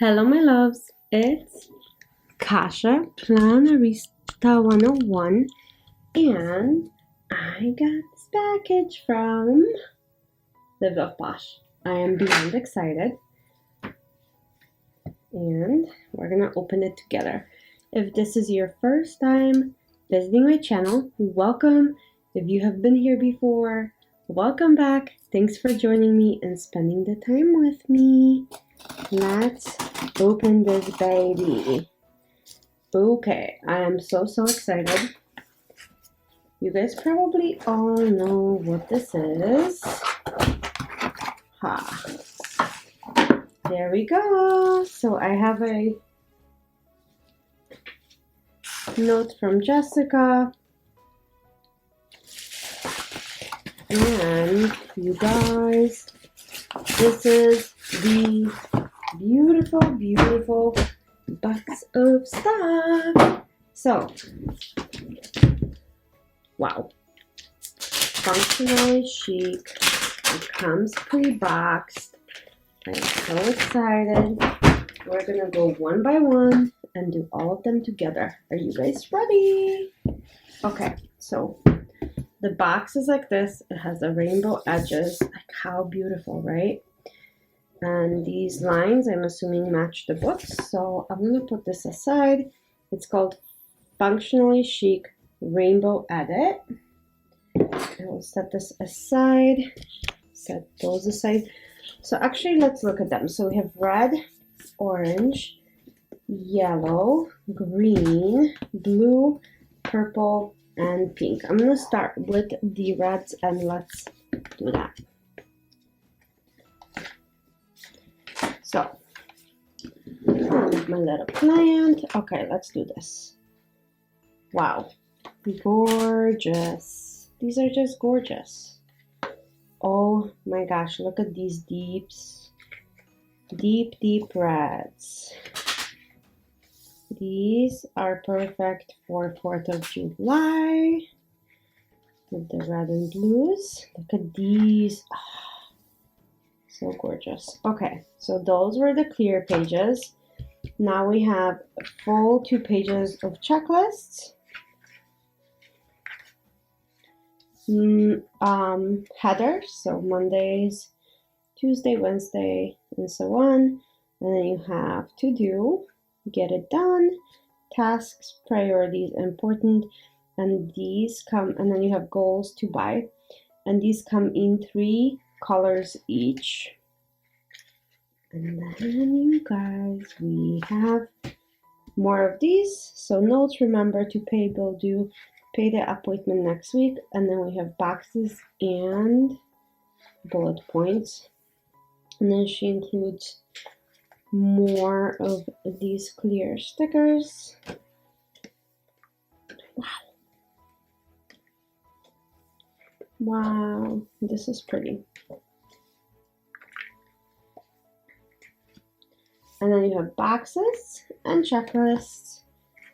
Hello, my loves. It's Kasha, Planarista 101, and I got this package from Live of POSH. I am beyond excited, and we're gonna open it together. If this is your first time visiting my channel, welcome. If you have been here before, welcome back. Thanks for joining me and spending the time with me. Let's open this baby. Okay, I am so excited. You guys probably all know what this is. Ha. There we go. So I have a note from Jessica. And you guys, this is the beautiful box of stuff. So, wow. Functionally Chic. It comes pre-boxed. I'm so excited. We're gonna go one by one and do all of them together. Are you guys ready? Okay, so the box is like this. It has the rainbow edges. Like, how beautiful, right? And these lines, I'm assuming, match the books. So I'm going to put this aside. It's called Functionally Chic Rainbow Edit. I will set this aside. Set those aside. So actually, let's look at them. So we have red, orange, yellow, green, blue, purple, and pink. I'm going to start with the reds and let's do that. So, my little plant. Okay, let's do this. Wow, gorgeous. These are just gorgeous. Oh my gosh, look at these deeps. Deep reds. These are perfect for 4th of July. With the red and blues. Look at these. Oh, so gorgeous. Okay, so those were the clear pages. Now we have a full 2 pages of checklists. Headers, so Mondays, Tuesday, Wednesday, and so on. And then you have to do, get it done, tasks, priorities, important, and these come, and then you have goals to buy, and these come in 3 colors each. And then you guys, we have more of these. So notes, remember to pay bill due, pay the appointment next week. And then we have boxes and bullet points. And then she includes more of these clear stickers. Wow, this is pretty. And then you have boxes and checklists.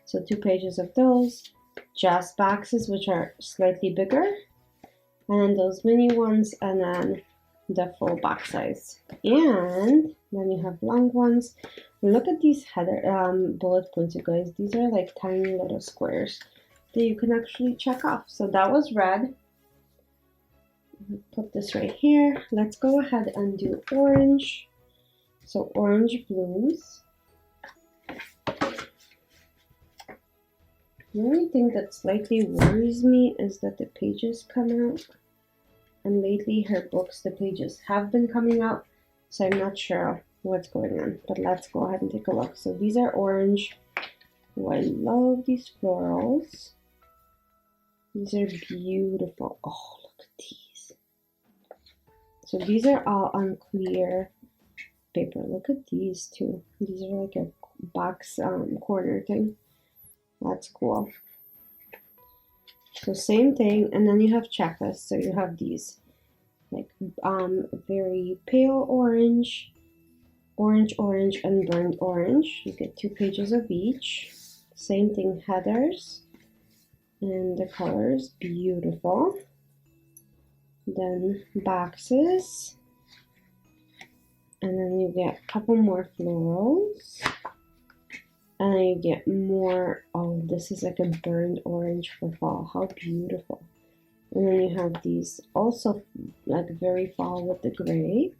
So 2 pages of those. Just boxes, which are slightly bigger. And then those mini ones, and then the full box size. And then you have long ones. Look at these header bullet points, you guys. These are like tiny little squares that you can actually check off. So that was red. Put this right here. Let's go ahead and do orange. So orange blooms. The only thing that slightly worries me is that the pages come out. And lately her books, the pages have been coming out. So I'm not sure what's going on. But let's go ahead and take a look. So these are orange. Oh, I love these florals. These are beautiful. Oh, look at these. So these are all on clear paper. Look at these two. These are like a box corner thing. That's cool. So same thing, and then you have checklists. So you have these like very pale orange, orange, and burnt orange. You get 2 pages of each. Same thing, headers, and the colors, beautiful. Then boxes. And then you get a couple more florals. And then you get more, oh, this is like a burnt orange for fall. How beautiful. And then you have these also like very fall with the gray.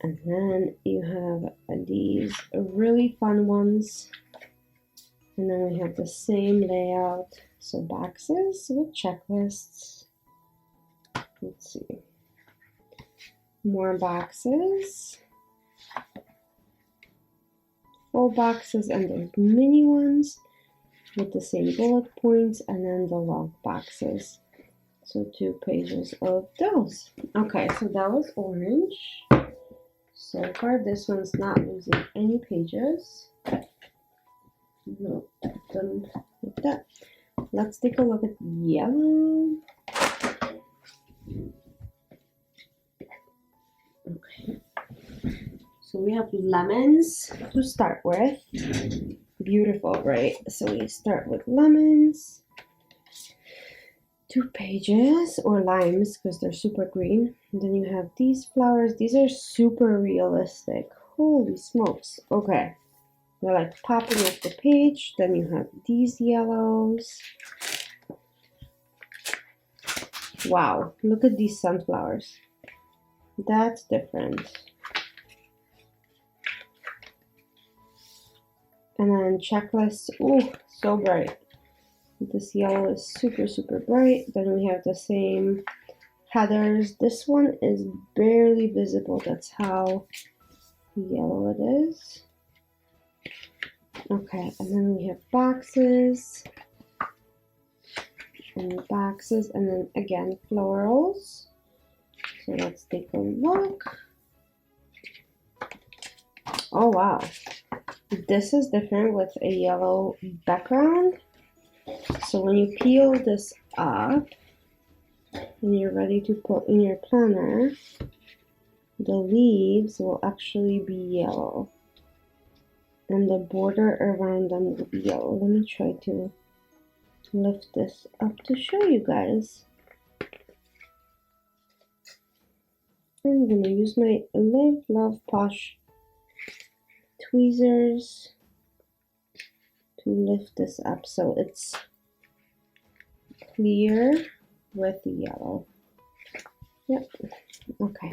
And then you have these really fun ones. And then we have the same layout. So boxes with checklists. Let's see. More boxes. Full boxes, and there's mini ones with the same bullet points, and then the log boxes. So 2 pages of those. Okay, so that was orange. So far, this one's not losing any pages. No, done like that. Let's take a look at yellow. Okay. So we have lemons to start with. Beautiful, right? So we start with lemons. 2 pages, or limes because they're super green. And then you have these flowers. These are super realistic. Holy smokes. Okay. They're like popping off the page. Then you have these yellows. Wow. Look at these sunflowers. That's different. And then checklists. Oh, so bright. This yellow is super, super bright. Then we have the same headers. This one is barely visible. That's how yellow it is. Okay, and then we have boxes. And boxes. And then again, florals. So let's take a look. Oh, wow. This is different with a yellow background. So when you peel this up and you're ready to put in your planner, the leaves will actually be yellow. And the border around them will be yellow. Let me try to lift this up to show you guys. I'm going to use my Live Love POSH tweezers to lift this up so it's clear with the yellow. Yep. Okay.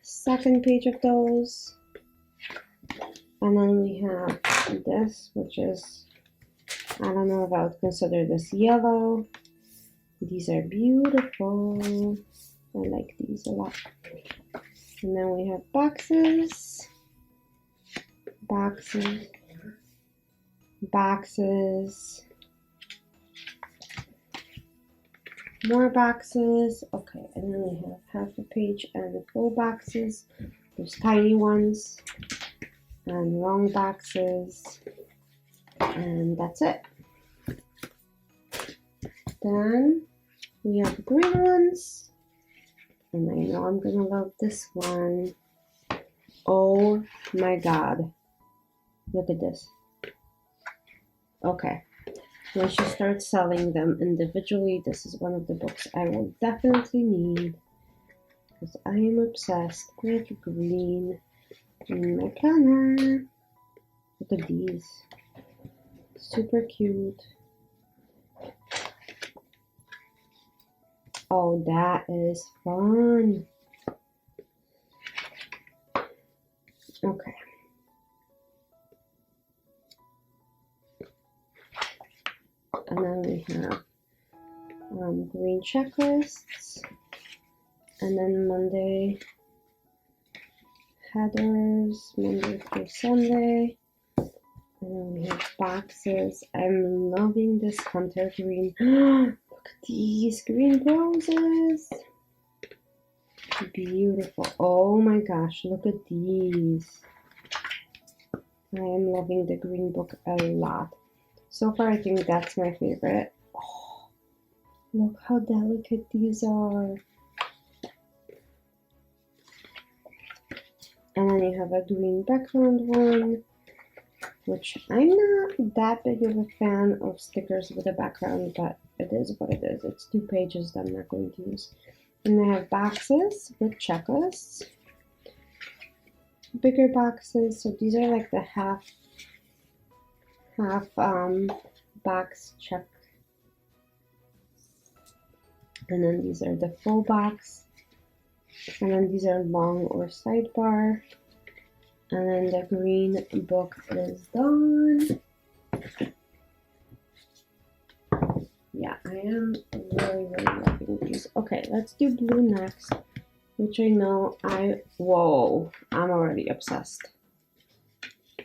Second page of those. And then we have this, which is, I don't know if I would consider this yellow. These are beautiful. I like these a lot. And then we have boxes. Boxes. Boxes. More boxes. Okay, and then we have half a page and the full boxes. There's tiny ones and long boxes, and that's it. Then we have green ones, and I know I'm gonna love this one. Oh my god, look at this. Okay. Once you start selling them individually, this is one of the books I will definitely need because I am obsessed with green in my planner. Look at these. Super cute. Oh, that is fun. Okay. And then we have green checklists, and then Monday headers, Monday through Sunday, and then we have boxes. I'm loving this hunter green. Look at these green roses. Beautiful. Oh my gosh, look at these. I am loving the green book a lot. So far, I think that's my favorite. Oh, look how delicate these are. And then you have a green background one, which I'm not that big of a fan of stickers with a background, but it is what it is. It's 2 pages that I'm not going to use. And I have boxes with checklists. bigger boxes. So these are like the half box check, and then these are the full box, and then these are long or sidebar, and then the green book is done. Yeah, I am really loving these. Okay, let's do blue next, which I know whoa, I'm already obsessed.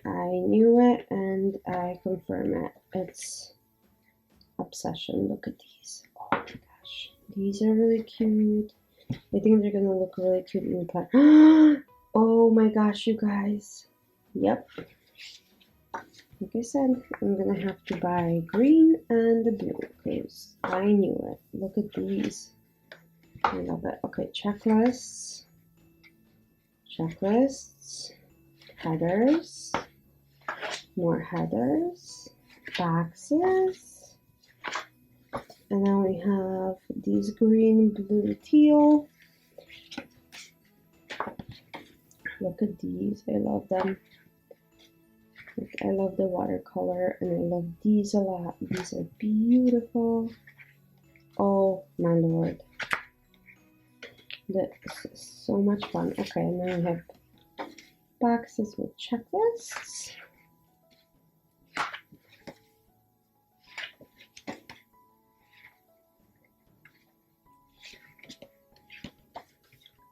I knew it and I confirm it. It's obsession. Look at these. Oh my gosh. These are really cute. I think they're gonna look really cute in the pot. Oh my gosh, you guys. Yep. Like I said, I'm gonna have to buy green and the blue because I knew it. Look at these. I love it. Okay, checklists. Checklists. Headers. More headers. Boxes. And then we have these green, blue, teal. Look at these. I love them. Like, I love the watercolor and I love these a lot. These are beautiful. Oh my lord. This is so much fun. Okay, and then we have boxes with checklists.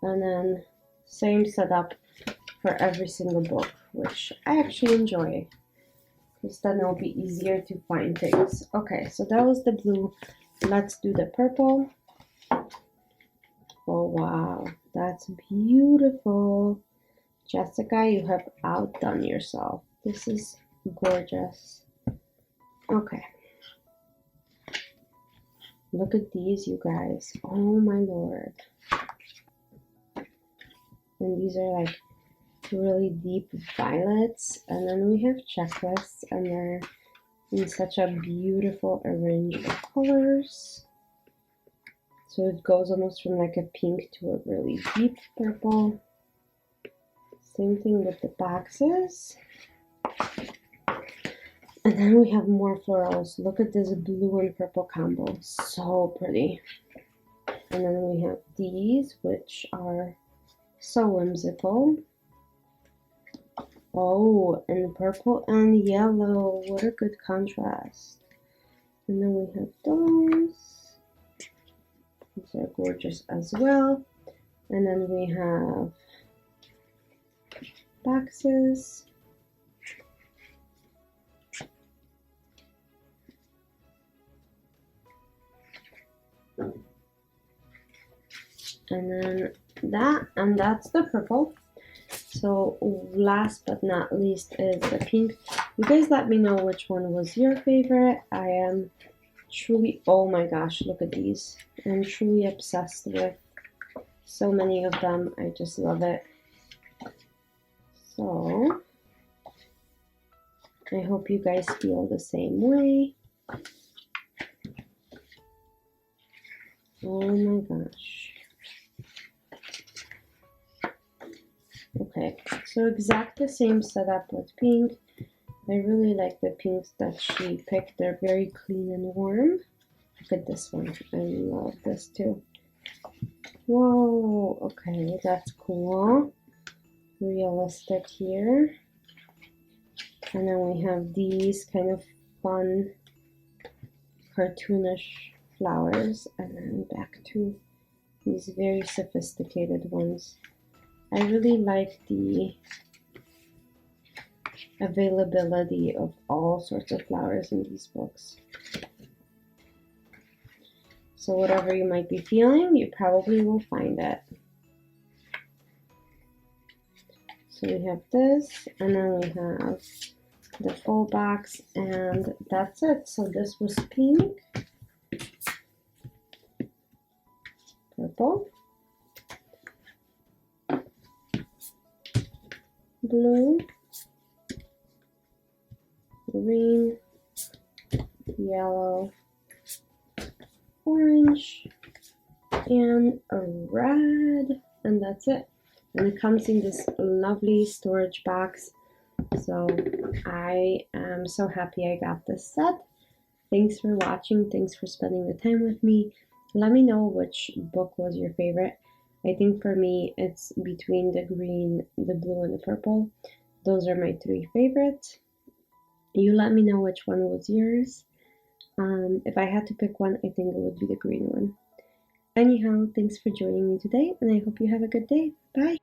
And then same setup for every single book, which I actually enjoy because then it'll be easier to find things. Okay, so that was the blue. Let's do the purple. Oh wow, that's beautiful. Jessica, you have outdone yourself. This is gorgeous. Okay. Look at these, you guys. Oh my lord. And these are like really deep violets. And then we have checklists and they're in such a beautiful arrange of colors. So it goes almost from like a pink to a really deep purple. Same thing with the boxes. And then we have more florals. Look at this blue and purple combo. So pretty. And then we have these, which are so whimsical. Oh, and purple and yellow. What a good contrast. And then we have those. These are gorgeous as well. And then we have boxes. And then that's the purple. So last but not least is the pink. You guys let me know which one was your favorite. I am truly, oh my gosh, look at these. I'm truly obsessed with so many of them. I just love it. So I hope you guys feel the same way. Oh my gosh. Okay, so exact the same setup with pink. I really like the pinks that she picked. They're very clean and warm. Look at this one. I love this too. Whoa, okay, that's cool. Realistic here. And then we have these kind of fun cartoonish flowers. And then back to these very sophisticated ones. I really like the availability of all sorts of flowers in these books. So whatever you might be feeling, you probably will find it. So we have this, and then we have the full box, and that's it. So this was pink, purple, blue, green, yellow, orange, and a red, and that's it. and it comes in this lovely storage box. So I am so happy I got this set. Thanks for watching. Thanks for spending the time with me. Let me know which book was your favorite. I think for me it's between the green, the blue, and the purple. Those are my 3 favorites. You let me know which one was yours. If I had to pick one, I think it would be the green one. Anyhow, thanks for joining me today, and I hope you have a good day. Bye!